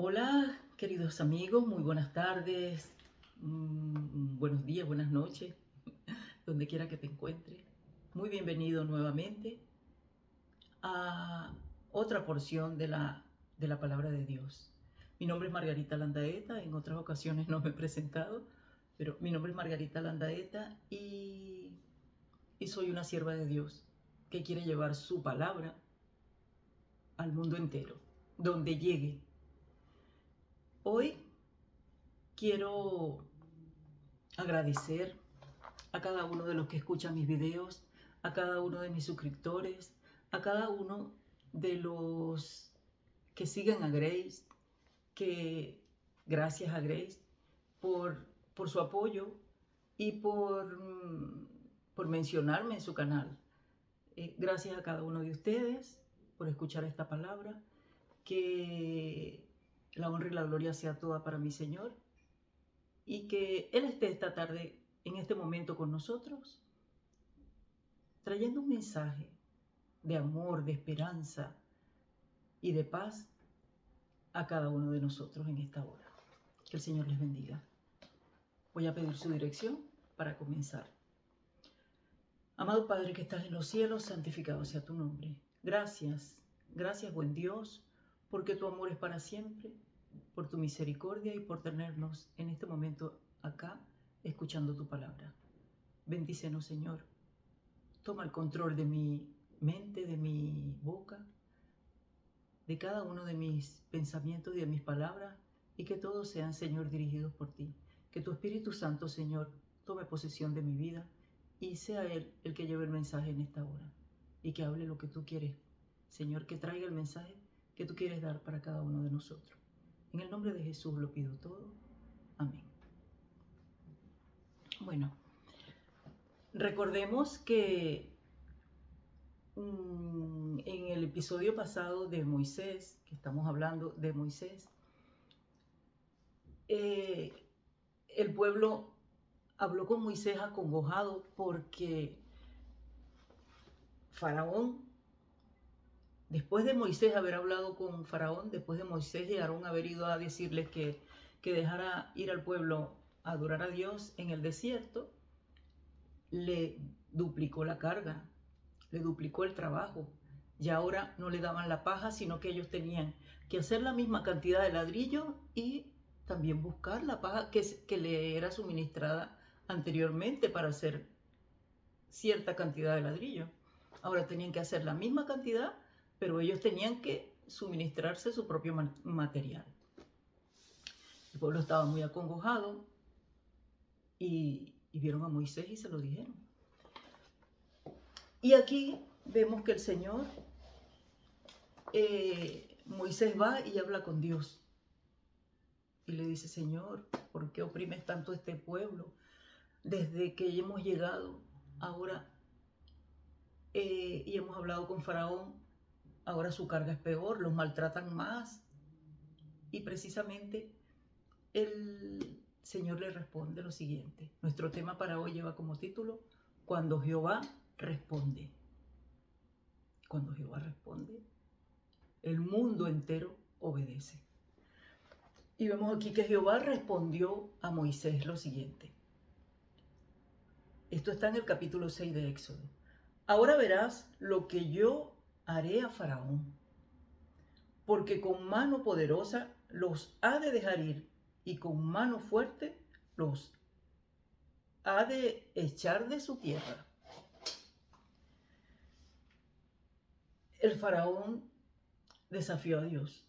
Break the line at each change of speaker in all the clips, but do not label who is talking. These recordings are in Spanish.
Hola, queridos amigos, muy buenas tardes, buenos días, buenas noches, donde quiera que te encuentres. Muy bienvenido nuevamente a otra porción de la palabra de Dios. Mi nombre es Margarita Landaeta, en otras ocasiones no me he presentado, pero mi nombre es Margarita Landaeta y soy una sierva de Dios que quiere llevar su palabra al mundo entero, donde llegue. Hoy quiero agradecer a cada uno de los que escuchan mis videos, a cada uno de mis suscriptores, a cada uno de los que siguen a Grace, que gracias a Grace por su apoyo y por mencionarme en su canal. Gracias a cada uno de ustedes por escuchar esta palabra, que la honra y la gloria sea toda para mi Señor y que Él esté esta tarde, en este momento con nosotros, trayendo un mensaje de amor, de esperanza y de paz a cada uno de nosotros en esta hora. Que el Señor les bendiga. Voy a pedir su dirección para comenzar. Amado Padre que estás en los cielos, santificado sea tu nombre. Gracias, gracias buen Dios, porque tu amor es para siempre, por tu misericordia y por tenernos en este momento acá escuchando tu palabra. Bendícenos, Señor. Toma el control de mi mente, de mi boca, de cada uno de mis pensamientos y de mis palabras, y que todos sean, Señor, dirigidos por ti. Que tu Espíritu Santo, Señor, tome posesión de mi vida y sea Él el que lleve el mensaje en esta hora y que hable lo que tú quieres, Señor, que traiga el mensaje que tú quieres dar para cada uno de nosotros. En el nombre de Jesús lo pido todo. Amén. Bueno, recordemos que en el episodio pasado de Moisés, que estamos hablando de Moisés, el pueblo habló con Moisés acongojado porque Faraón, después de Moisés haber hablado con Faraón, después de Moisés y Aarón haber ido a decirles que dejara ir al pueblo a adorar a Dios en el desierto, le duplicó la carga, le duplicó el trabajo. Y ahora no le daban la paja, sino que ellos tenían que hacer la misma cantidad de ladrillo y también buscar la paja que le era suministrada anteriormente para hacer cierta cantidad de ladrillo. Ahora tenían que hacer la misma cantidad, pero ellos tenían que suministrarse su propio material. El pueblo estaba muy acongojado y vieron a Moisés y se lo dijeron. Y aquí vemos que el Señor, Moisés va y habla con Dios. Y le dice, Señor, ¿por qué oprimes tanto a este pueblo? Desde que hemos llegado ahora y hemos hablado con Faraón, ahora su carga es peor, los maltratan más. Y precisamente el Señor le responde lo siguiente. Nuestro tema para hoy lleva como título, Cuando Jehová responde. Cuando Jehová responde, el mundo entero obedece. Y vemos aquí que Jehová respondió a Moisés lo siguiente. Esto está en el capítulo 6 de Éxodo. Ahora verás lo que yo haré a Faraón, porque con mano poderosa los ha de dejar ir y con mano fuerte los ha de echar de su tierra. El Faraón desafió a Dios.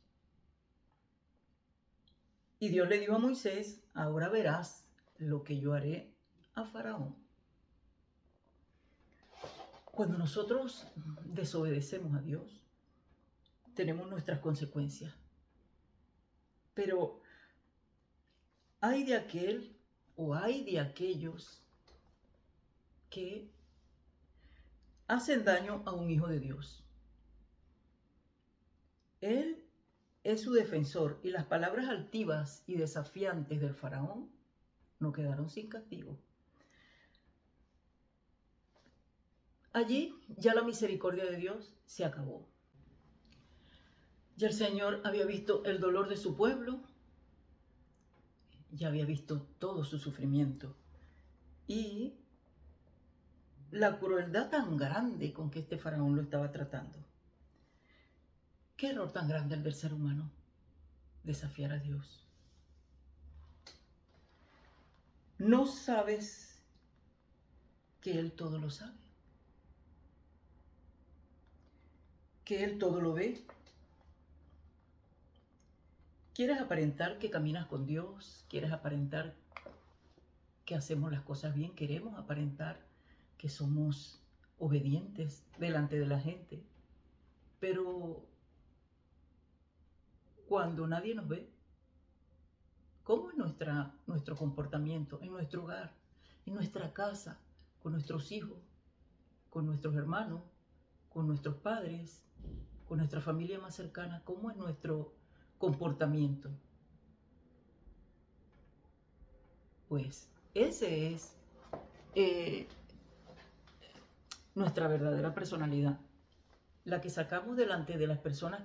Y Dios le dijo a Moisés, ahora verás lo que yo haré a Faraón. Cuando nosotros desobedecemos a Dios, tenemos nuestras consecuencias. Pero hay de aquel o hay de aquellos que hacen daño a un hijo de Dios. Él es su defensor y las palabras altivas y desafiantes del Faraón no quedaron sin castigo. Allí ya la misericordia de Dios se acabó. Ya el Señor había visto el dolor de su pueblo, ya había visto todo su sufrimiento y la crueldad tan grande con que este faraón lo estaba tratando. Qué error tan grande el del ser humano, desafiar a Dios. No sabes que Él todo lo sabe, que Él todo lo ve. ¿Quieres aparentar que caminas con Dios? ¿Quieres aparentar que hacemos las cosas bien? ¿Queremos aparentar que somos obedientes delante de la gente? Pero cuando nadie nos ve, ¿cómo es nuestro comportamiento en nuestro hogar, en nuestra casa, con nuestros hijos, con nuestros hermanos, con nuestros padres, con nuestra familia más cercana? ¿Cómo es nuestro comportamiento? Pues ese es nuestra verdadera personalidad, la que sacamos delante de las personas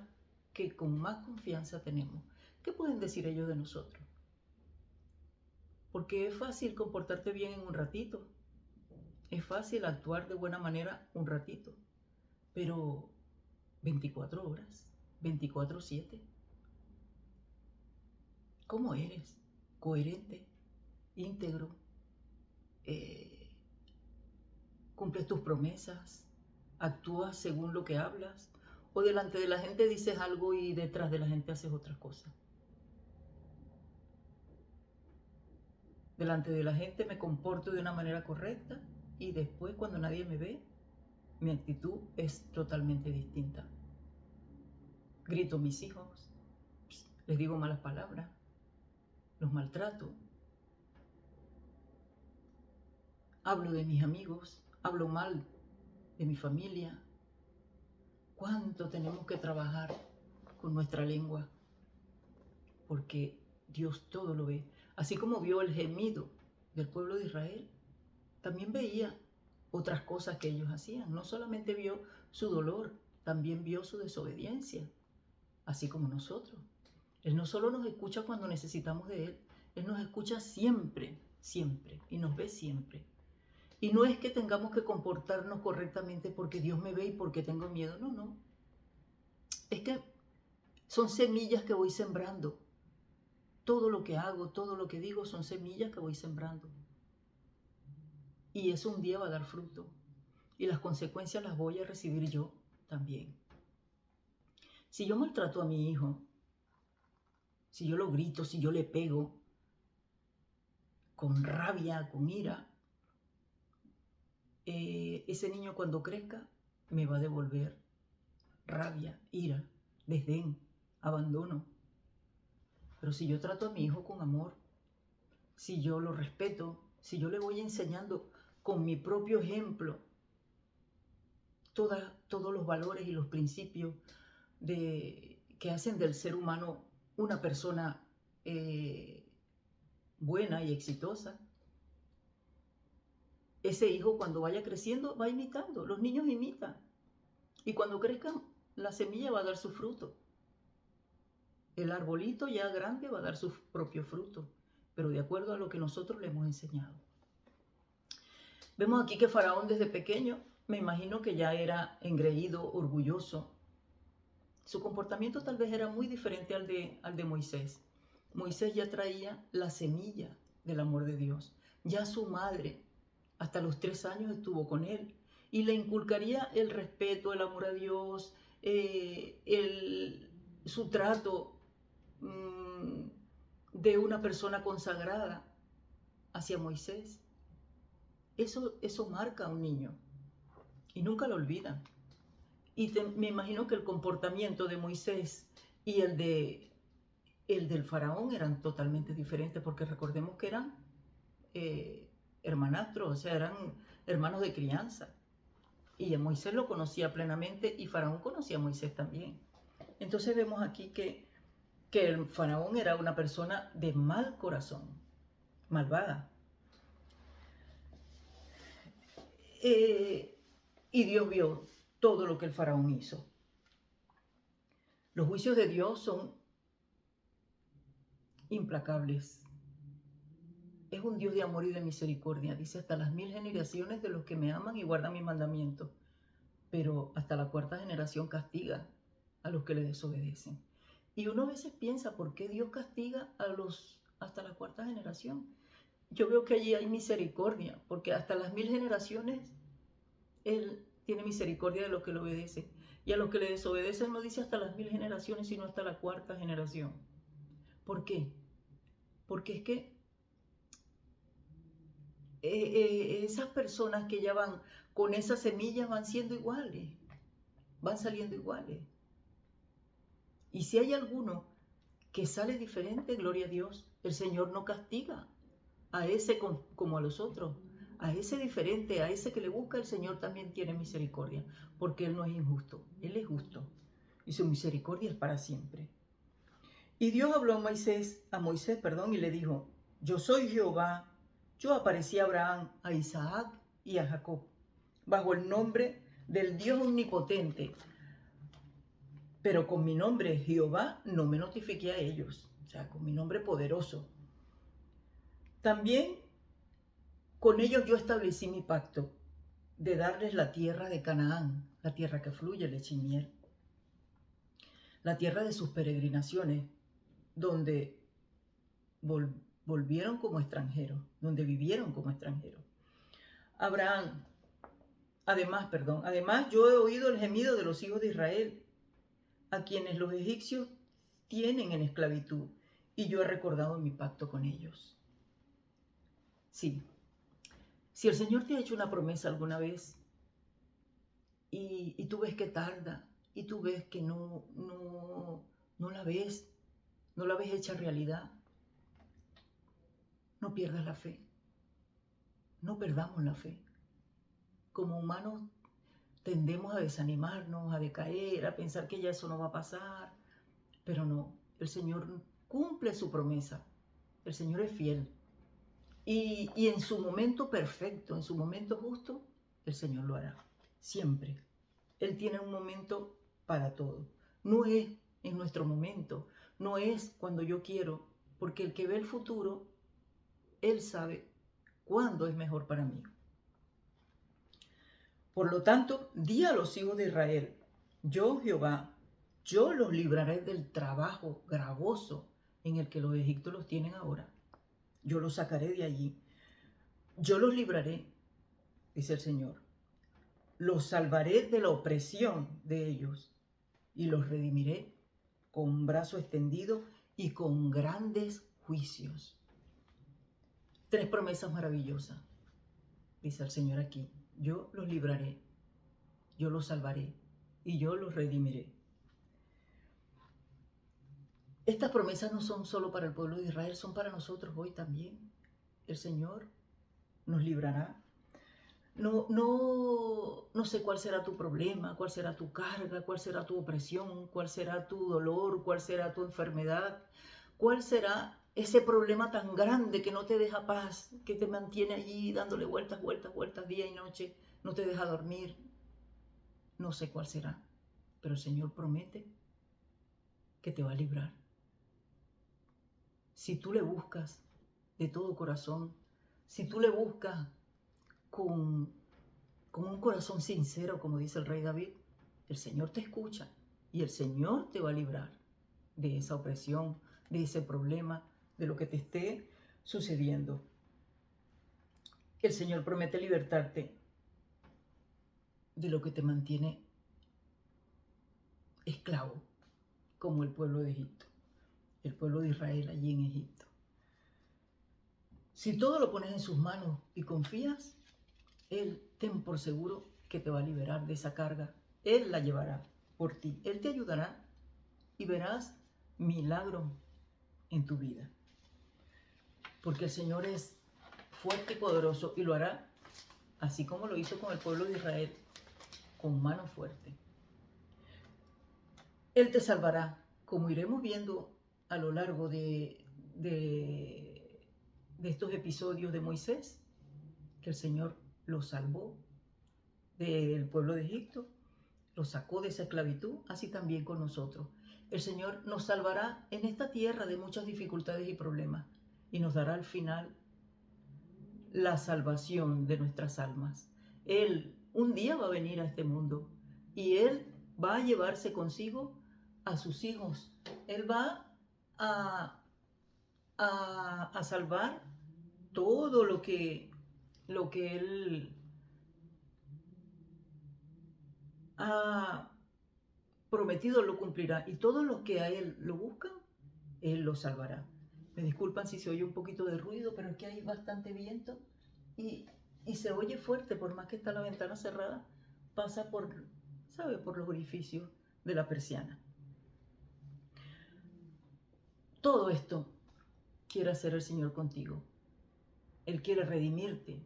que con más confianza tenemos. ¿Qué pueden decir ellos de nosotros? Porque es fácil comportarte bien en un ratito, es fácil actuar de buena manera un ratito, pero 24 horas, 24/7, ¿cómo eres? Coherente, íntegro, cumples tus promesas, actúas según lo que hablas, o delante de la gente dices algo y detrás de la gente haces otras cosas. Delante de la gente me comporto de una manera correcta y después cuando nadie me ve, mi actitud es totalmente distinta. Grito a mis hijos, les digo malas palabras, los maltrato, hablo de mis amigos, hablo mal de mi familia. ¿Cuánto tenemos que trabajar con nuestra lengua? Porque Dios todo lo ve. Así como vio el gemido del pueblo de Israel, también veía otras cosas que ellos hacían. No solamente vio su dolor, también vio su desobediencia, así como nosotros. Él no solo nos escucha cuando necesitamos de Él, Él nos escucha siempre, siempre, y nos ve siempre. Y no es que tengamos que comportarnos correctamente porque Dios me ve y porque tengo miedo, no, no. Es que son semillas que voy sembrando. Todo lo que hago, todo lo que digo son semillas que voy sembrando. Y eso un día va a dar fruto. Y las consecuencias las voy a recibir yo también. Si yo maltrato a mi hijo, si yo lo grito, si yo le pego con rabia, con ira, ese niño cuando crezca me va a devolver rabia, ira, desdén, abandono. Pero si yo trato a mi hijo con amor, si yo lo respeto, si yo le voy enseñando con mi propio ejemplo todos los valores y los principios que hacen del ser humano una persona buena y exitosa, ese hijo cuando vaya creciendo va imitando. Los niños imitan. Y cuando crezcan, la semilla va a dar su fruto. El arbolito ya grande va a dar su propio fruto, pero de acuerdo a lo que nosotros le hemos enseñado. Vemos aquí que Faraón desde pequeño, me imagino que ya era engreído, orgulloso. Su comportamiento tal vez era muy diferente al de Moisés. Moisés ya traía la semilla del amor de Dios. Ya su madre, hasta los 3 años estuvo con él y le inculcaría el respeto, el amor a Dios, su trato de una persona consagrada hacia Moisés. Eso marca a un niño y nunca lo olvidan. Y me imagino que el comportamiento de Moisés y el del faraón eran totalmente diferentes, porque recordemos que eran hermanastros, o sea, eran hermanos de crianza. Y Moisés lo conocía plenamente y Faraón conocía a Moisés también. Entonces vemos aquí que el faraón era una persona de mal corazón, malvada. Y Dios vio todo lo que el faraón hizo. Los juicios de Dios son implacables. Es un Dios de amor y de misericordia. Dice, hasta las 1000 generaciones de los que me aman y guardan mis mandamientos. Pero hasta la 4ª generación castiga a los que le desobedecen. Y uno a veces piensa, ¿por qué Dios castiga hasta la 4ª generación? Yo veo que allí hay misericordia, porque hasta las 1000 generaciones Él tiene misericordia de los que le obedecen. Y a los que le desobedecen no dice hasta las 1000 generaciones, sino hasta la 4ª generación. ¿Por qué? Porque es que esas personas que ya van con esas semillas van siendo iguales, van saliendo iguales. Y si hay alguno que sale diferente, gloria a Dios, el Señor no castiga a ese como a los otros. A ese diferente, a ese que le busca, el Señor también tiene misericordia, porque Él no es injusto, Él es justo y su misericordia es para siempre. Y Dios habló a Moisés, y le dijo, yo soy Jehová, yo aparecí a Abraham, a Isaac y a Jacob, bajo el nombre del Dios omnipotente, pero con mi nombre Jehová no me notifiqué a ellos, o sea, con mi nombre poderoso. También con ellos yo establecí mi pacto de darles la tierra de Canaán, la tierra que fluye leche y miel, la tierra de sus peregrinaciones, donde volvieron como extranjeros, donde vivieron como extranjeros. Además yo he oído el gemido de los hijos de Israel, a quienes los egipcios tienen en esclavitud, y yo he recordado mi pacto con ellos. Sí, si el Señor te ha hecho una promesa alguna vez y tú ves que tarda y tú ves que no la ves hecha realidad, no pierdas la fe, no perdamos la fe. Como humanos tendemos a desanimarnos, a decaer, a pensar que ya eso no va a pasar, pero no, el Señor cumple su promesa, el Señor es fiel. Y en su momento perfecto, en su momento justo, el Señor lo hará, siempre. Él tiene un momento para todo. No es en nuestro momento, no es cuando yo quiero, porque el que ve el futuro, Él sabe cuándo es mejor para mí. Por lo tanto, di a los hijos de Israel, yo Jehová, yo los libraré del trabajo gravoso en el que los egipcios los tienen ahora. Yo los sacaré de allí. Yo los libraré, dice el Señor. Los salvaré de la opresión de ellos y los redimiré con un brazo extendido y con grandes juicios. 3 promesas maravillosas, dice el Señor aquí. Yo los libraré, yo los salvaré y yo los redimiré. Estas promesas no son solo para el pueblo de Israel, son para nosotros hoy también. El Señor nos librará. No sé cuál será tu problema, cuál será tu carga, cuál será tu opresión, cuál será tu dolor, cuál será tu enfermedad, cuál será ese problema tan grande que no te deja paz, que te mantiene allí dándole vueltas día y noche, no te deja dormir. No sé cuál será, pero el Señor promete que te va a librar. Si tú le buscas de todo corazón, si tú le buscas con un corazón sincero, como dice el rey David, el Señor te escucha y el Señor te va a librar de esa opresión, de ese problema, de lo que te esté sucediendo. El Señor promete libertarte de lo que te mantiene esclavo, como el pueblo de Egipto, el pueblo de Israel allí en Egipto. Si todo lo pones en sus manos y confías, Él, ten por seguro que te va a liberar de esa carga. Él la llevará por ti. Él te ayudará y verás milagros en tu vida. Porque el Señor es fuerte y poderoso y lo hará así como lo hizo con el pueblo de Israel, con mano fuerte. Él te salvará, como iremos viendo a lo largo de estos episodios de Moisés, que el Señor lo salvó del pueblo de Egipto, lo sacó de esa esclavitud, así también con nosotros. El Señor nos salvará en esta tierra de muchas dificultades y problemas y nos dará al final la salvación de nuestras almas. Él un día va a venir a este mundo y Él va a llevarse consigo a sus hijos. Él va a salvar todo lo que Él ha prometido, lo cumplirá. Y todos los que a Él lo buscan, Él los salvará. Me disculpan si se oye un poquito de ruido, pero es que hay bastante viento y se oye fuerte, por más que está la ventana cerrada, pasa por, ¿sabe? Por los orificios de la persiana. Todo esto quiere hacer el Señor contigo. Él quiere redimirte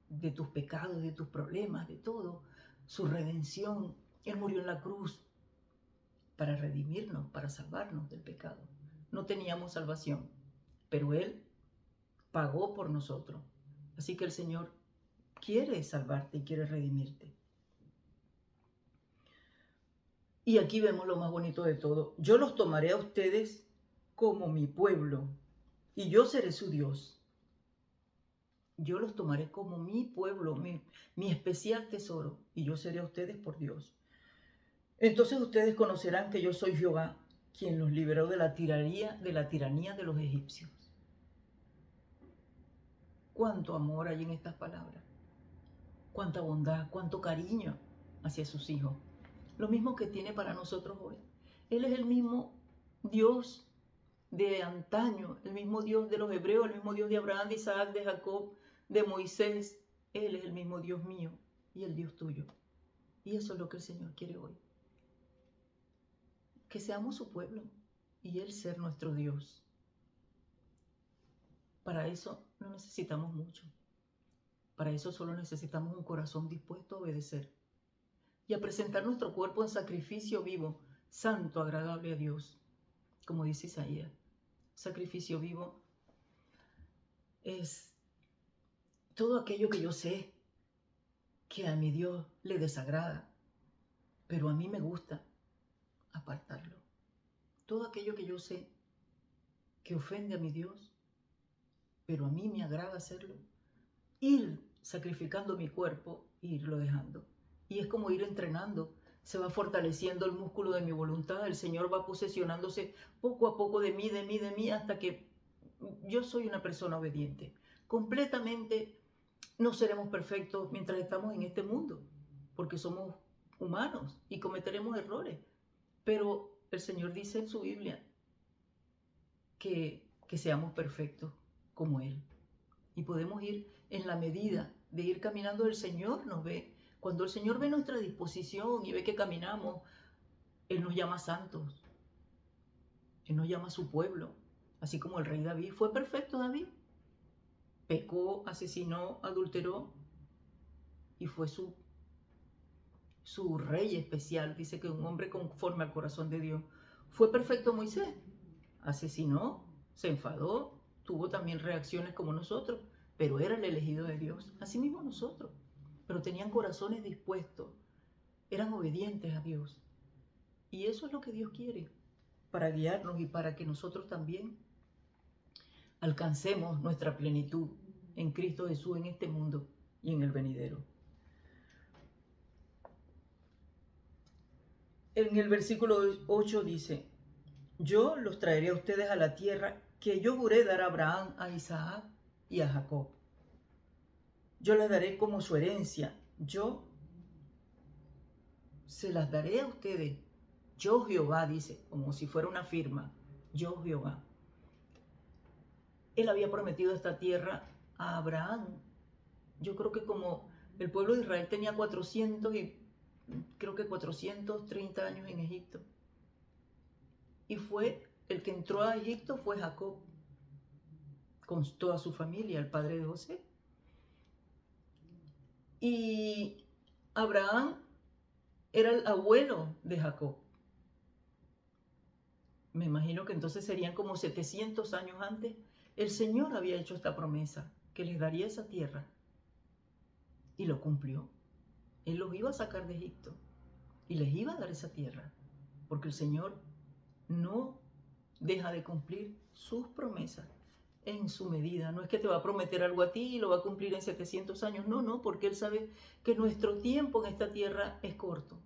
de tus pecados, de tus problemas, de todo. Su redención. Él murió en la cruz para redimirnos, para salvarnos del pecado. No teníamos salvación, pero Él pagó por nosotros. Así que el Señor quiere salvarte y quiere redimirte. Y aquí vemos lo más bonito de todo. Yo los tomaré a ustedes como mi pueblo y yo seré su Dios. Yo los tomaré como mi pueblo, mi especial tesoro, y yo seré a ustedes por Dios. Entonces ustedes conocerán que yo soy Jehová, quien los liberó de la tiranía de los egipcios. Cuánto amor hay en estas palabras, cuánta bondad, cuánto cariño hacia sus hijos. Lo mismo que tiene para nosotros hoy. Él es el mismo Dios de antaño, el mismo Dios de los hebreos, el mismo Dios de Abraham, de Isaac, de Jacob, de Moisés. Él es el mismo Dios mío y el Dios tuyo. Y eso es lo que el Señor quiere hoy. Que seamos su pueblo y Él ser nuestro Dios. Para eso no necesitamos mucho. Para eso solo necesitamos un corazón dispuesto a obedecer y a presentar nuestro cuerpo en sacrificio vivo, santo, agradable a Dios. Como dice Isaías, sacrificio vivo es todo aquello que yo sé que a mi Dios le desagrada, pero a mí me gusta apartarlo. Todo aquello que yo sé que ofende a mi Dios, pero a mí me agrada hacerlo, ir sacrificando mi cuerpo e irlo dejando. Y es como ir entrenando. Se va fortaleciendo el músculo de mi voluntad. El Señor va posesionándose poco a poco de mí, hasta que yo soy una persona obediente. Completamente no seremos perfectos mientras estamos en este mundo, porque somos humanos y cometeremos errores. Pero el Señor dice en su Biblia que seamos perfectos como Él. Y podemos ir en la medida de ir caminando. El Señor nos ve. Cuando el Señor ve nuestra disposición y ve que caminamos, Él nos llama santos. Él nos llama a su pueblo. Así como el rey David. ¿Fue perfecto David? Pecó, asesinó, adulteró y fue su rey especial. Dice que un hombre conforme al corazón de Dios. ¿Fue perfecto Moisés? Asesinó, se enfadó, tuvo también reacciones como nosotros, pero era el elegido de Dios. Así mismo nosotros. Pero tenían corazones dispuestos, eran obedientes a Dios. Y eso es lo que Dios quiere, para guiarnos y para que nosotros también alcancemos nuestra plenitud en Cristo Jesús en este mundo y en el venidero. En el versículo 8 dice, yo los traeré a ustedes a la tierra que yo juré dar a Abraham, a Isaac y a Jacob. Yo les daré como su herencia. Yo se las daré a ustedes. Yo Jehová, dice, como si fuera una firma. Yo Jehová. Él había prometido esta tierra a Abraham. Yo creo que como el pueblo de Israel tenía 430 años en Egipto. Y el que entró a Egipto fue Jacob, con toda su familia, el padre de José. Y Abraham era el abuelo de Jacob. Me imagino que entonces serían como 700 años antes. El Señor había hecho esta promesa, que les daría esa tierra. Y lo cumplió. Él los iba a sacar de Egipto y les iba a dar esa tierra, porque el Señor no deja de cumplir sus promesas en su medida. No es que te va a prometer algo a ti y lo va a cumplir en 700 años. No, no, porque Él sabe que nuestro tiempo en esta tierra es corto.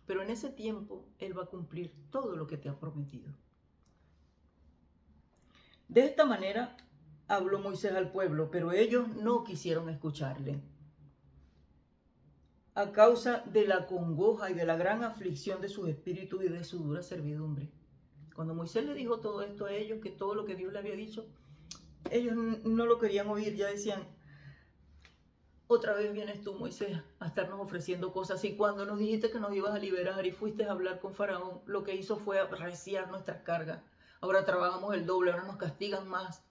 Pero en ese tiempo Él va a cumplir todo lo que te ha prometido. De esta manera habló Moisés al pueblo, pero ellos no quisieron escucharle. A causa de la congoja y de la gran aflicción de sus espíritus y de su dura servidumbre. Cuando Moisés le dijo todo esto a ellos, que todo lo que Dios le había dicho, ellos no lo querían oír, ya decían, otra vez vienes tú, Moisés, a estarnos ofreciendo cosas. Y cuando nos dijiste que nos ibas a liberar y fuiste a hablar con Faraón, lo que hizo fue arreciar nuestras cargas. Ahora trabajamos el doble, ahora nos castigan más.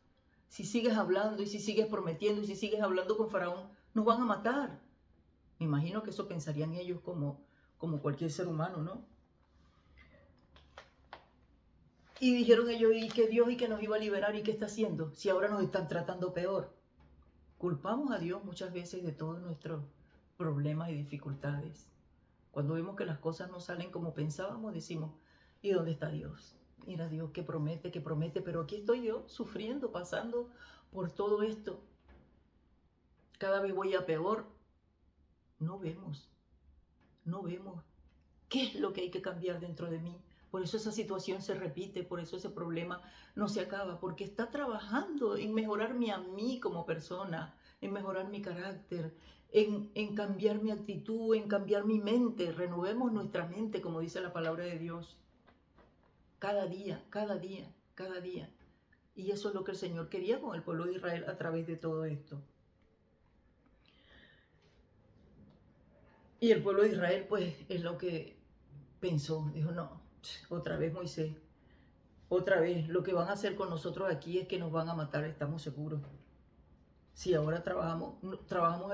Si sigues hablando y si sigues prometiendo y si sigues hablando con Faraón, nos van a matar. Me imagino que eso pensarían ellos como cualquier ser humano, ¿no? Y dijeron ellos, y que Dios y que nos iba a liberar, ¿y qué está haciendo? Si ahora nos están tratando peor. Culpamos a Dios muchas veces de todos nuestros problemas y dificultades. Cuando vemos que las cosas no salen como pensábamos, decimos, ¿y dónde está Dios? Mira Dios que promete, pero aquí estoy yo sufriendo, pasando por todo esto. Cada vez voy a peor. No vemos qué es lo que hay que cambiar dentro de mí. Por eso esa situación se repite, por eso ese problema no se acaba, porque está trabajando en mejorarme a mí como persona, en mejorar mi carácter, en cambiar mi actitud, en cambiar mi mente. Renovemos nuestra mente, como dice la palabra de Dios. Cada día, cada día, cada día. Y eso es lo que el Señor quería con el pueblo de Israel a través de todo esto. Y el pueblo de Israel, pues, es lo que pensó. Dijo, no, otra vez Moisés, otra vez, lo que van a hacer con nosotros aquí es que nos van a matar, estamos seguros. Si ahora trabajamos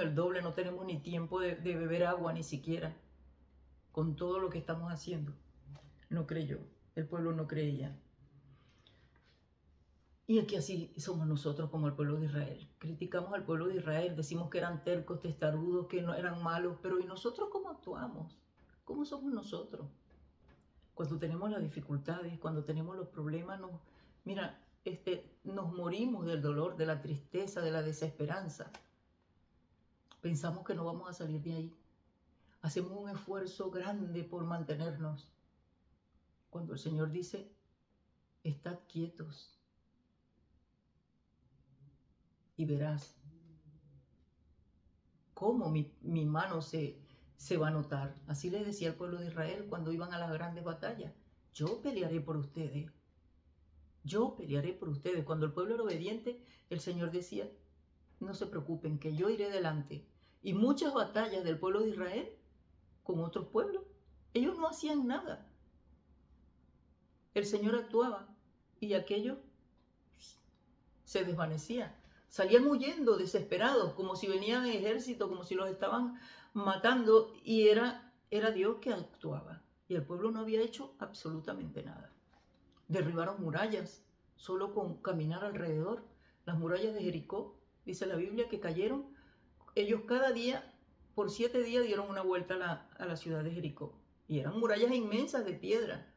el doble, no tenemos ni tiempo de beber agua ni siquiera, con todo lo que estamos haciendo. No creyó, el pueblo no creía. Y es que así somos nosotros como el pueblo de Israel. Criticamos al pueblo de Israel, decimos que eran tercos, testarudos, que no eran malos, pero ¿y nosotros cómo actuamos? ¿Cómo somos nosotros? Cuando tenemos las dificultades, cuando tenemos los problemas, nos morimos del dolor, de la tristeza, de la desesperanza. Pensamos que no vamos a salir de ahí. Hacemos un esfuerzo grande por mantenernos. Cuando el Señor dice, estad quietos y verás cómo mi mano se va a notar. Así les decía el pueblo de Israel cuando iban a las grandes batallas. Yo pelearé por ustedes. Yo pelearé por ustedes. Cuando el pueblo era obediente, el Señor decía, no se preocupen, que yo iré delante. Y muchas batallas del pueblo de Israel con otros pueblos, ellos no hacían nada. El Señor actuaba y aquellos se desvanecían. Salían huyendo, desesperados, como si venían en ejército, como si los estaban matando, y era Dios que actuaba. Y el pueblo no había hecho absolutamente nada. Derribaron murallas, solo con caminar alrededor. Las murallas de Jericó, dice la Biblia, que cayeron. Ellos cada día, por 7 días, dieron una vuelta a la ciudad de Jericó. Y eran murallas inmensas de piedra,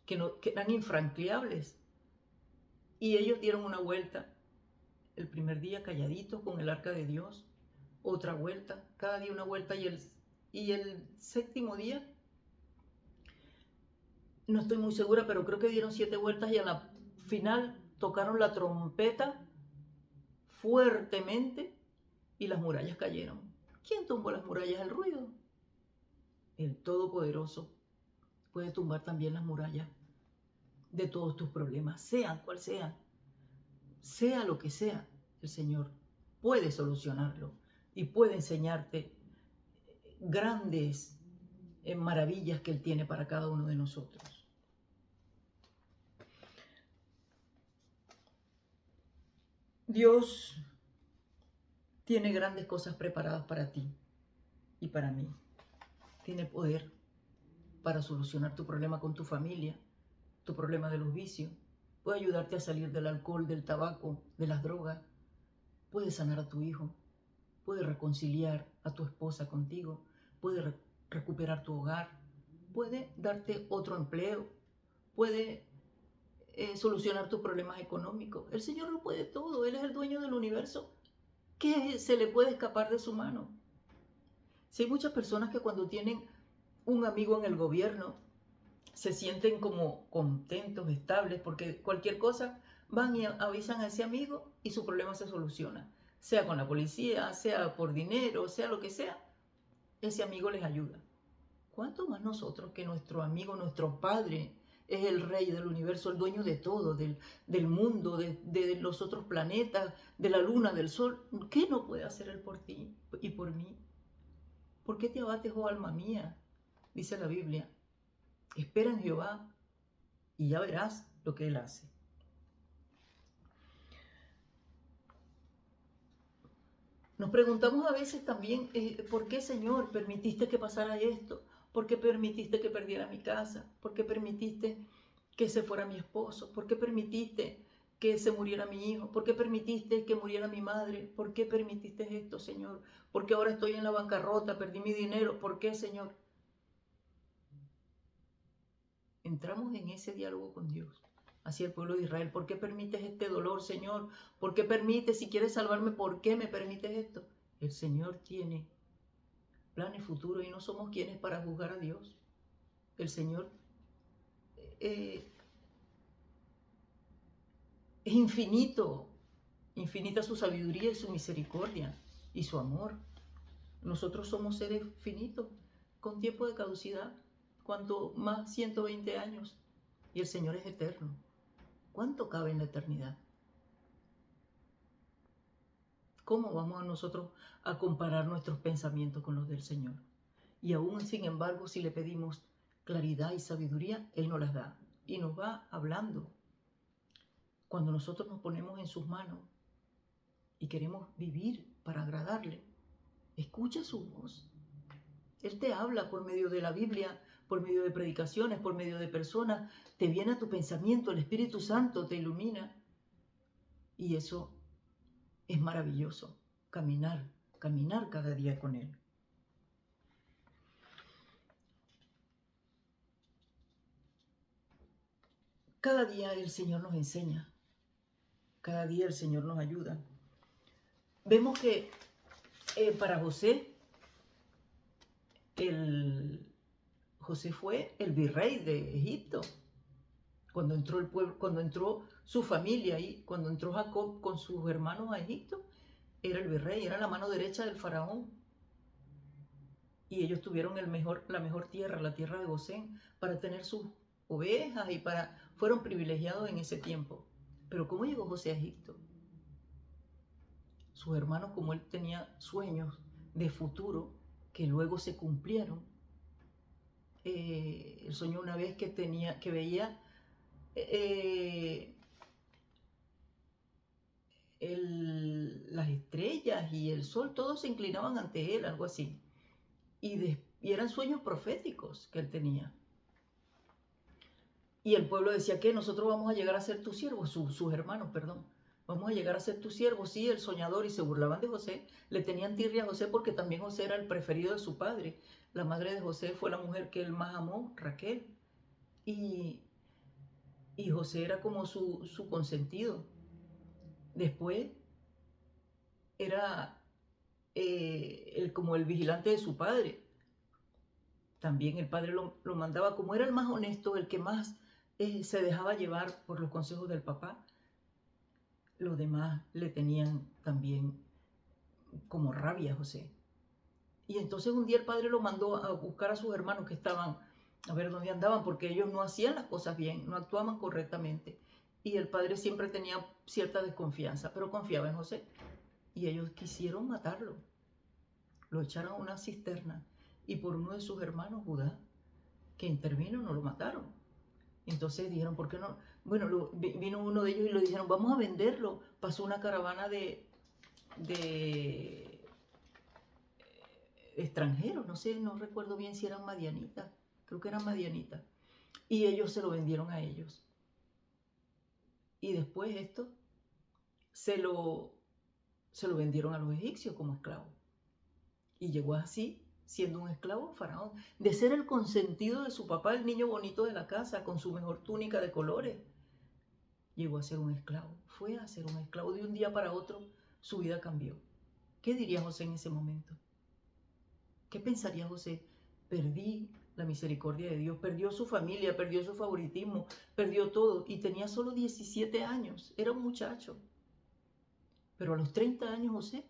que eran infranqueables. Y ellos dieron una vuelta. El primer día calladitos con el arca de Dios, otra vuelta, cada día una vuelta, y el 7º día, no estoy muy segura, pero creo que dieron 7 vueltas y a la final tocaron la trompeta fuertemente y las murallas cayeron. ¿Quién tumbó las murallas? El ruido. El Todopoderoso puede tumbar también las murallas de todos tus problemas, sean cual sean, sea lo que sea. El Señor puede solucionarlo y puede enseñarte grandes maravillas que Él tiene para cada uno de nosotros. Dios tiene grandes cosas preparadas para ti y para mí. Tiene poder para solucionar tu problema con tu familia, tu problema de los vicios. Puede ayudarte a salir del alcohol, del tabaco, de las drogas. Puede sanar a tu hijo, puede reconciliar a tu esposa contigo, puede recuperar tu hogar, puede darte otro empleo, puede solucionar tus problemas económicos. El Señor lo puede todo. Él es el dueño del universo. ¿Qué se le puede escapar de su mano? Si hay muchas personas que cuando tienen un amigo en el gobierno se sienten como contentos, estables, porque cualquier cosa van y avisan a ese amigo y su problema se soluciona. Sea con la policía, sea por dinero, sea lo que sea, ese amigo les ayuda. ¿Cuánto más nosotros que nuestro amigo, nuestro Padre, es el Rey del universo, el dueño de todo, del mundo, de los otros planetas, de la luna, del sol? ¿Qué no puede hacer Él por ti y por mí? ¿Por qué te abates, oh alma mía? Dice la Biblia. Espera en Jehová y ya verás lo que Él hace. Nos preguntamos a veces también, ¿por qué, Señor, permitiste que pasara esto? ¿Por qué permitiste que perdiera mi casa? ¿Por qué permitiste que se fuera mi esposo? ¿Por qué permitiste que se muriera mi hijo? ¿Por qué permitiste que muriera mi madre? ¿Por qué permitiste esto, Señor? ¿Por qué ahora estoy en la bancarrota? Perdí mi dinero. ¿Por qué, Señor? Entramos en ese diálogo con Dios, hacia el pueblo de Israel. ¿Por qué permites este dolor, Señor? ¿Por qué permites, si quieres salvarme, por qué me permites esto? El Señor tiene planes futuros y no somos quienes para juzgar a Dios. El Señor es infinito, infinita su sabiduría y su misericordia y su amor. Nosotros somos seres finitos, con tiempo de caducidad, cuanto más 120 años, y el Señor es eterno. ¿Cuánto cabe en la eternidad? ¿Cómo vamos a nosotros a comparar nuestros pensamientos con los del Señor? Y aún sin embargo, si le pedimos claridad y sabiduría, Él nos las da y nos va hablando. Cuando nosotros nos ponemos en sus manos y queremos vivir para agradarle, escucha su voz. Él te habla por medio de la Biblia, por medio de predicaciones, por medio de personas. Te viene a tu pensamiento, el Espíritu Santo te ilumina. Y eso es maravilloso, caminar cada día con Él. Cada día el Señor nos enseña, cada día el Señor nos ayuda. Vemos que para José, José fue el virrey de Egipto. Cuando entró el pueblo, cuando entró su familia ahí, cuando entró Jacob con sus hermanos a Egipto, era el virrey, era la mano derecha del faraón. Y ellos tuvieron la mejor tierra, la tierra de Gosén, para tener sus ovejas y fueron privilegiados en ese tiempo. Pero ¿cómo llegó José a Egipto? Sus hermanos, como él tenía sueños de futuro que luego se cumplieron, él soñó una vez que veía las estrellas y el sol, todos se inclinaban ante él, algo así. Y eran sueños proféticos que él tenía. Y el pueblo decía que nosotros vamos a llegar a ser tus siervos, sus hermanos, perdón. Vamos a llegar a ser tus siervos, sí, el soñador, y se burlaban de José. Le tenían tirria a José porque también José era el preferido de su padre. La madre de José fue la mujer que él más amó, Raquel. Y José era como su consentido. Después era como el vigilante de su padre. También el padre lo mandaba, como era el más honesto, el que más se dejaba llevar por los consejos del papá. Los demás le tenían también como rabia a José. Y entonces un día el padre lo mandó a buscar a sus hermanos que estaban a ver dónde andaban, porque ellos no hacían las cosas bien, no actuaban correctamente. Y el padre siempre tenía cierta desconfianza, pero confiaba en José. Y ellos quisieron matarlo. Lo echaron a una cisterna. Y por uno de sus hermanos, Judá, que intervino, no lo mataron. Entonces dijeron, ¿por qué no? Bueno, vino uno de ellos y le dijeron, vamos a venderlo. Pasó una caravana de extranjeros, no sé, no recuerdo bien si eran madianitas, creo que eran madianitas. Y ellos se lo vendieron a ellos. Y después esto se lo vendieron a los egipcios como esclavo. Y llegó así siendo un esclavo de Faraón, de ser el consentido de su papá, el niño bonito de la casa, con su mejor túnica de colores. Llegó a ser un esclavo, fue a ser un esclavo. De un día para otro, su vida cambió. ¿Qué diría José en ese momento? ¿Qué pensaría José? Perdí la misericordia de Dios, perdió su familia, perdió su favoritismo, perdió todo y tenía solo 17 años, era un muchacho. Pero a los 30 años José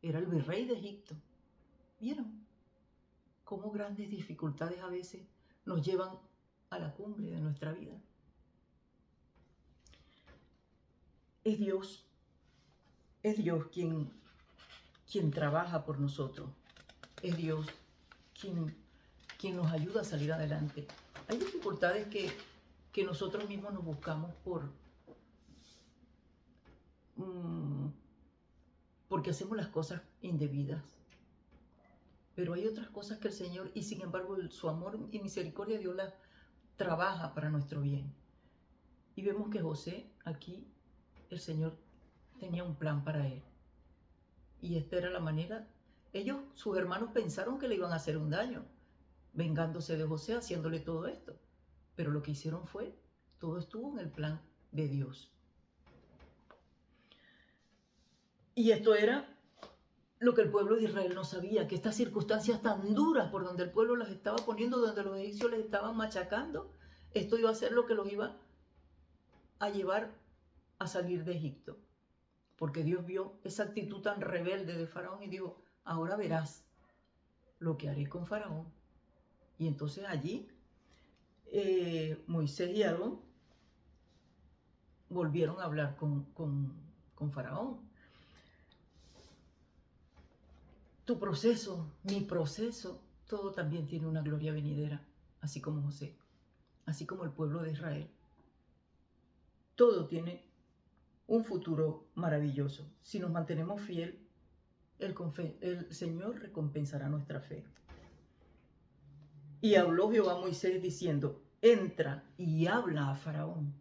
era el virrey de Egipto. ¿Vieron cómo grandes dificultades a veces nos llevan a la cumbre de nuestra vida? Es Dios quien trabaja por nosotros. Es Dios quien nos ayuda a salir adelante. Hay dificultades que nosotros mismos nos buscamos porque hacemos las cosas indebidas. Pero hay otras cosas que el Señor, y sin embargo su amor y misericordia, Dios las trabaja para nuestro bien. Y vemos que José, aquí, el Señor tenía un plan para él. Y esta era la manera. Sus hermanos pensaron que le iban a hacer un daño, vengándose de José, haciéndole todo esto. Pero lo que hicieron fue, todo estuvo en el plan de Dios. Y esto era lo que el pueblo de Israel no sabía, que estas circunstancias tan duras por donde el pueblo las estaba poniendo, donde los egipcios les estaban machacando, esto iba a ser lo que los iba a llevar a salir de Egipto. Porque Dios vio esa actitud tan rebelde de Faraón y dijo, ahora verás lo que haré con Faraón. Y entonces allí Moisés y Aarón volvieron a hablar con Faraón. Tu proceso, mi proceso, todo también tiene una gloria venidera, así como José, así como el pueblo de Israel. Todo tiene un futuro maravilloso. Si nos mantenemos fieles, el Señor recompensará nuestra fe. Y habló Jehová a Moisés diciendo, entra y habla a Faraón,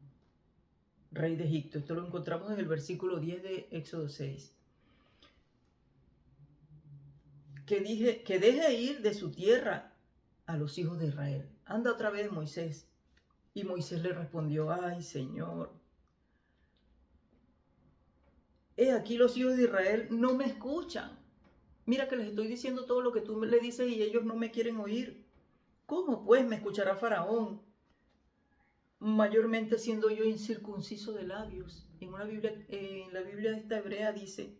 rey de Egipto. Esto lo encontramos en el versículo 10 de Éxodo 6. Que deje ir de su tierra a los hijos de Israel. Anda otra vez, Moisés. Y Moisés le respondió, ay, Señor, he aquí los hijos de Israel no me escuchan. Mira que les estoy diciendo todo lo que tú le dices y ellos no me quieren oír. ¿Cómo pues me escuchará Faraón? Mayormente siendo yo incircunciso de labios. En la Biblia esta hebrea dice,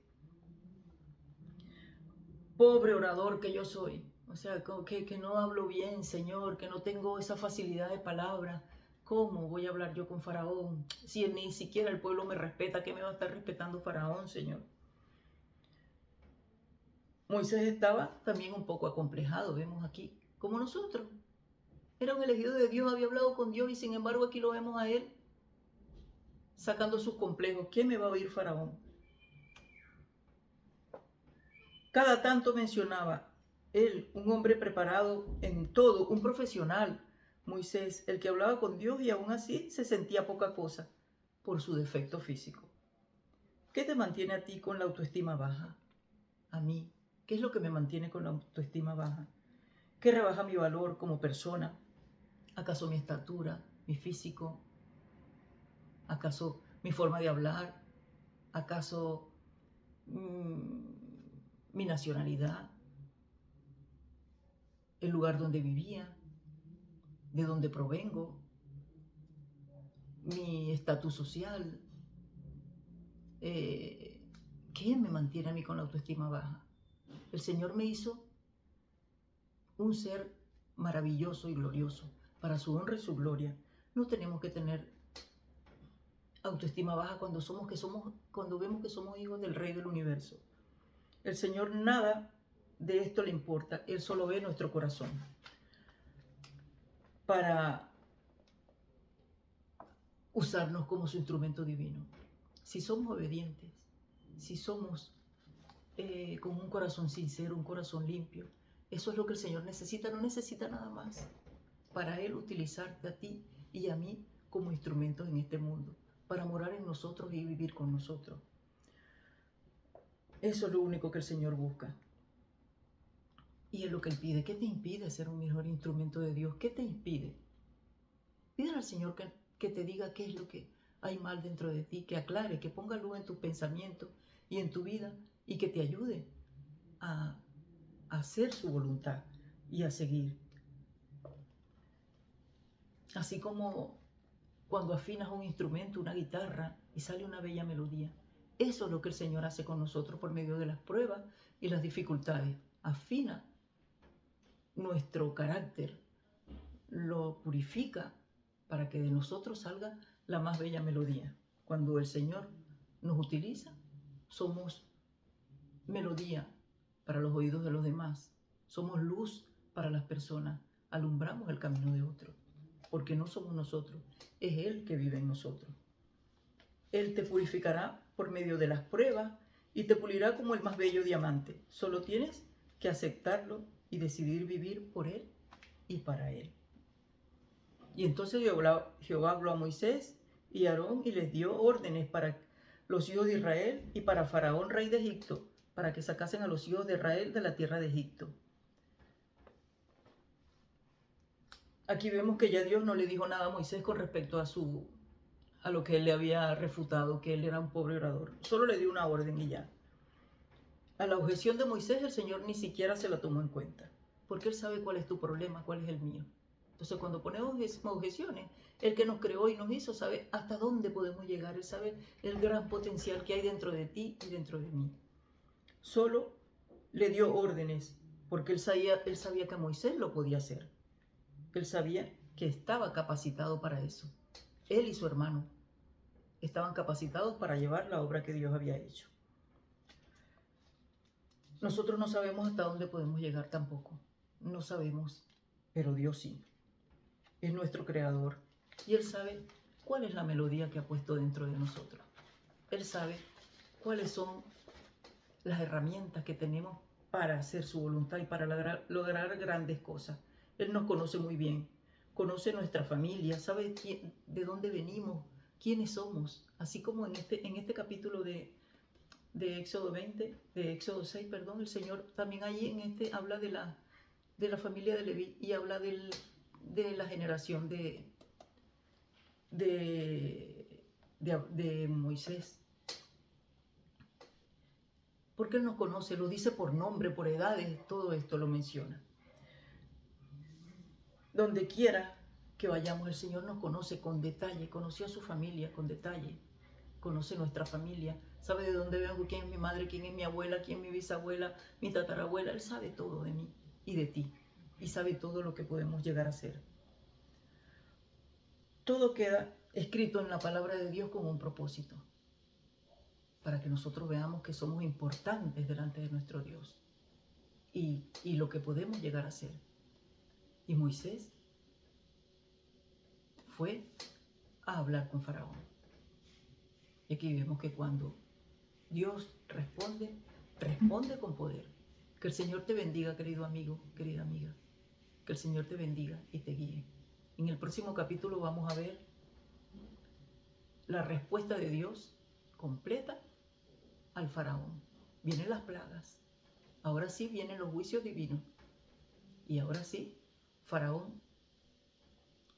pobre orador que yo soy. O sea, que no hablo bien, Señor, que no tengo esa facilidad de palabra. ¿Cómo voy a hablar yo con Faraón? Si ni siquiera el pueblo me respeta, ¿qué me va a estar respetando Faraón, Señor? Moisés estaba también un poco acomplejado, vemos aquí, como nosotros. Era un elegido de Dios, había hablado con Dios y sin embargo aquí lo vemos a él sacando sus complejos. ¿Quién me va a oír Faraón? Cada tanto mencionaba él, un hombre preparado en todo, un profesional, Moisés, el que hablaba con Dios y aún así se sentía poca cosa por su defecto físico. ¿Qué te mantiene a ti con la autoestima baja? A mí, ¿qué es lo que me mantiene con la autoestima baja? ¿Qué rebaja mi valor como persona? ¿Acaso mi estatura, mi físico? ¿Acaso mi forma de hablar? ¿Acaso mi nacionalidad? ¿El lugar donde vivía? ¿De dónde provengo? ¿Mi estatus social? ¿Qué me mantiene a mí con la autoestima baja? El Señor me hizo un ser maravilloso y glorioso para su honra y su gloria. No tenemos que tener autoestima baja cuando vemos que somos hijos del Rey del Universo. El Señor nada de esto le importa, Él solo ve nuestro corazón para usarnos como su instrumento divino. Si somos obedientes, si somos con un corazón sincero, un corazón limpio, eso es lo que el Señor necesita, no necesita nada más para Él utilizarte a ti y a mí como instrumentos en este mundo, para morar en nosotros y vivir con nosotros. Eso es lo único que el Señor busca. Y es lo que Él pide. ¿Qué te impide ser un mejor instrumento de Dios? ¿Qué te impide? Pídele al Señor que te diga qué es lo que hay mal dentro de ti, que aclare, que ponga luz en tus pensamientos y en tu vida y que te ayude a hacer su voluntad y a seguir. Así como cuando afinas un instrumento, una guitarra, y sale una bella melodía. Eso es lo que el Señor hace con nosotros por medio de las pruebas y las dificultades. Afina nuestro carácter, lo purifica para que de nosotros salga la más bella melodía. Cuando el Señor nos utiliza, somos melodía para los oídos de los demás. Somos luz para las personas. Alumbramos el camino de otros. Porque no somos nosotros, es Él que vive en nosotros. Él te purificará por medio de las pruebas y te pulirá como el más bello diamante. Solo tienes que aceptarlo y decidir vivir por Él y para Él. Y entonces Jehová habló a Moisés y a Aarón y les dio órdenes para los hijos de Israel y para Faraón, rey de Egipto, para que sacasen a los hijos de Israel de la tierra de Egipto. Aquí vemos que ya Dios no le dijo nada a Moisés con respecto a lo que él le había refutado, que él era un pobre orador. Solo le dio una orden y ya. A la objeción de Moisés el Señor ni siquiera se la tomó en cuenta, porque Él sabe cuál es tu problema, cuál es el mío. Entonces cuando ponemos objeciones, el que nos creó y nos hizo sabe hasta dónde podemos llegar. Él sabe el gran potencial que hay dentro de ti y dentro de mí. Solo le dio órdenes, porque él sabía que Moisés lo podía hacer. Él sabía que estaba capacitado para eso. Él y su hermano estaban capacitados para llevar la obra que Dios había hecho. Nosotros no sabemos hasta dónde podemos llegar tampoco. No sabemos, pero Dios sí. Es nuestro creador y Él sabe cuál es la melodía que ha puesto dentro de nosotros. Él sabe cuáles son las herramientas que tenemos para hacer su voluntad y para lograr grandes cosas. Él nos conoce muy bien, conoce nuestra familia, sabe de dónde venimos, quiénes somos, así como en este capítulo de Éxodo 20, de Éxodo 6, perdón, el Señor también allí habla de la familia de Leví y habla de la generación de Moisés. Porque Él nos conoce, lo dice por nombre, por edades, todo esto lo menciona. Donde quiera que vayamos, el Señor nos conoce con detalle, conoció a su familia con detalle, conoce nuestra familia, sabe de dónde vengo, quién es mi madre, quién es mi abuela, quién es mi bisabuela, mi tatarabuela. Él sabe todo de mí y de ti y sabe todo lo que podemos llegar a ser. Todo queda escrito en la palabra de Dios con un propósito, para que nosotros veamos que somos importantes delante de nuestro Dios y lo que podemos llegar a ser. Y Moisés fue a hablar con Faraón. Y aquí vemos que cuando Dios responde con poder. Que el Señor te bendiga, querido amigo, querida amiga. Que el Señor te bendiga y te guíe. En el próximo capítulo vamos a ver la respuesta de Dios completa al Faraón. Vienen las plagas. Ahora sí vienen los juicios divinos. Y ahora sí, Faraón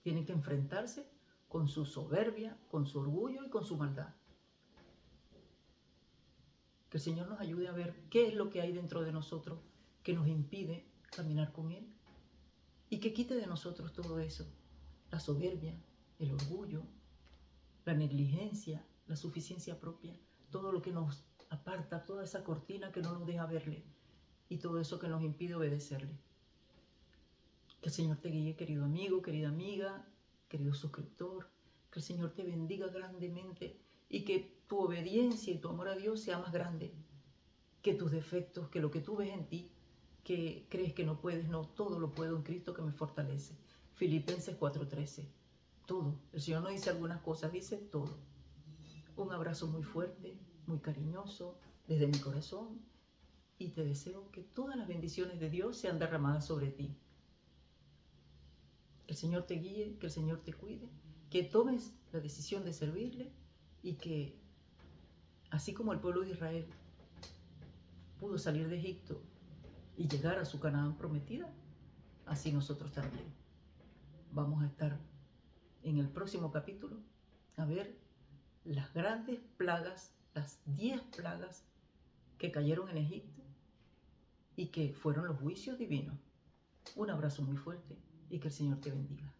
tiene que enfrentarse con su soberbia, con su orgullo y con su maldad. Que el Señor nos ayude a ver qué es lo que hay dentro de nosotros que nos impide caminar con Él y que quite de nosotros todo eso, la soberbia, el orgullo, la negligencia, la suficiencia propia, todo lo que nos aparta, toda esa cortina que no nos deja verle y todo eso que nos impide obedecerle. Que el Señor te guíe, querido amigo, querida amiga, querido suscriptor, que el Señor te bendiga grandemente y que tu obediencia y tu amor a Dios sea más grande que tus defectos, que lo que tú ves en ti, que crees que no puedes. No, todo lo puedo en Cristo que me fortalece. Filipenses 4:13. Todo. El Señor no dice algunas cosas, dice todo. Un abrazo muy fuerte, muy cariñoso, desde mi corazón, y te deseo que todas las bendiciones de Dios sean derramadas sobre ti. Que el Señor te guíe, que el Señor te cuide, que tomes la decisión de servirle y que, así como el pueblo de Israel pudo salir de Egipto y llegar a su Canaán prometida, así nosotros también. Vamos a estar en el próximo capítulo a ver las grandes plagas, las 10 plagas que cayeron en Egipto y que fueron los juicios divinos. Un abrazo muy fuerte y que el Señor te bendiga.